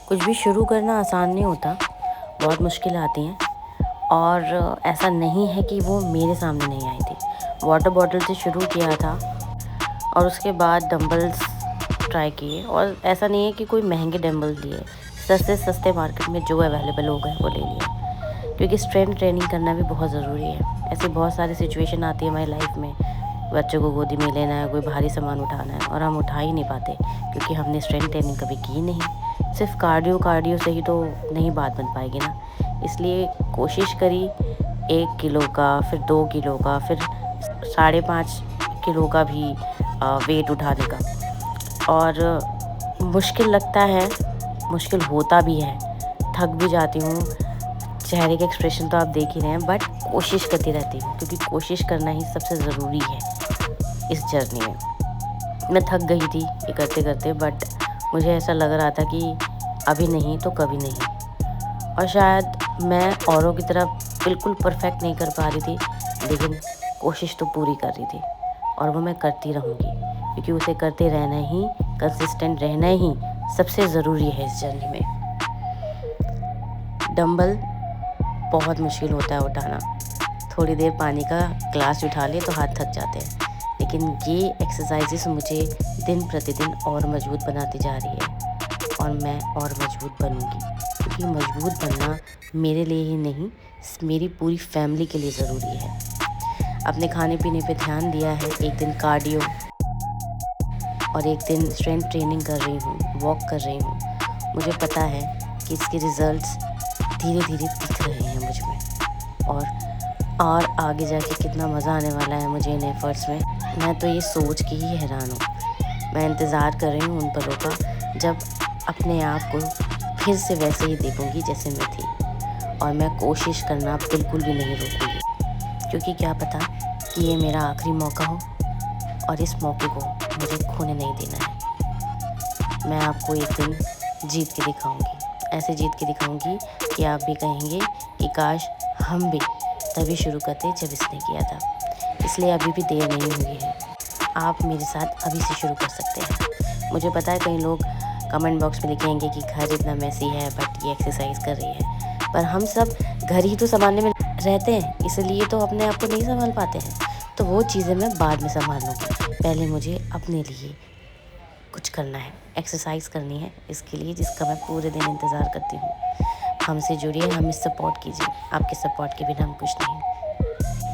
कुछ भी शुरू करना आसान नहीं होता, बहुत मुश्किल आती हैं। और ऐसा नहीं है कि वो मेरे सामने नहीं आई थी। वाटर बॉटल से शुरू किया था और उसके बाद डंबल्स ट्राई किए। और ऐसा नहीं है कि कोई महंगे डंबल्स लिए, सस्ते सस्ते मार्केट में जो अवेलेबल हो गए वो ले लिए, क्योंकि स्ट्रेंथ ट्रेनिंग करना भी बहुत ज़रूरी है। ऐसी बहुत सारी सिचुएशन आती है हमारी लाइफ में, बच्चों को गोदी में लेना है, कोई भारी सामान उठाना है और हम उठा ही नहीं पाते क्योंकि हमने स्ट्रेंथ ट्रेनिंग कभी की नहीं। सिर्फ कार्डियो से ही तो नहीं बात बन पाएगी ना। इसलिए कोशिश करी 1 किलो का, फिर 2 किलो का, फिर 5.5 किलो का भी वेट उठाने का। और मुश्किल लगता है, मुश्किल होता भी है, थक भी जाती हूँ। चेहरे के एक्सप्रेशन तो आप देख ही रहे हैं, बट कोशिश करती रहती हूँ क्योंकि कोशिश करना ही सबसे ज़रूरी है इस जर्नी में। मैं थक गई थी ये करते करते, बट मुझे ऐसा लग रहा था कि अभी नहीं तो कभी नहीं। और शायद मैं औरों की तरह बिल्कुल परफेक्ट नहीं कर पा रही थी, लेकिन कोशिश तो पूरी कर रही थी और वो मैं करती रहूँगी, क्योंकि उसे करते रहना ही, कंसिस्टेंट रहना ही सबसे ज़रूरी है इस जर्नी में। डंबल बहुत मुश्किल होता है उठाना। थोड़ी देर पानी का ग्लास उठा ले तो हाथ थक जाते हैं, लेकिन ये एक्सरसाइजेस मुझे दिन प्रतिदिन और मजबूत बनाती जा रही है और मैं और मजबूत बनूंगी, क्योंकि मजबूत बनना मेरे लिए ही नहीं, मेरी पूरी फैमिली के लिए ज़रूरी है। अपने खाने पीने पे ध्यान दिया है, एक दिन कार्डियो और एक दिन स्ट्रेंथ ट्रेनिंग कर रही हूँ, वॉक कर रही हूँ। मुझे पता है कि इसके रिज़ल्ट्स धीरे धीरे दिख रहे हैं मुझ में, और आगे जाके कितना मज़ा आने वाला है मुझे इन एफ़र्ट्स में। मैं तो ये सोच के ही हैरान हूँ। मैं इंतज़ार कर रही हूँ उन पलों का जब अपने आप को फिर से वैसे ही देखूँगी जैसे मैं थी। और मैं कोशिश करना बिल्कुल भी नहीं रोकूँगी, क्योंकि क्या पता कि ये मेरा आखिरी मौका हो और इस मौके को मुझे खोने नहीं देना है। मैं आपको एक दिन जीत के दिखाऊँगी, ऐसे जीत के दिखाऊँगी कि आप भी कहेंगे कि काश हम भी तभी शुरू करते जब इसने किया था। इसलिए अभी भी देर नहीं हुई है, आप मेरे साथ अभी से शुरू कर सकते हैं। मुझे पता है कई लोग कमेंट बॉक्स में लिखेंगे कि घर इतना मैसी है बट ये एक्सरसाइज कर रही है, पर हम सब घर ही तो संभालने में रहते हैं, इसलिए तो अपने आप को नहीं संभाल पाते हैं। तो वो चीज़ें मैं बाद में संभाल लूँगी, पहले मुझे अपने लिए कुछ करना है, एक्सरसाइज करनी है, इसके लिए जिसका मैं पूरे दिन इंतज़ार करती हूँ। हमसे जुड़िए, हमें सपोर्ट कीजिए, आपके सपोर्ट के बिना हम कुछ नहीं।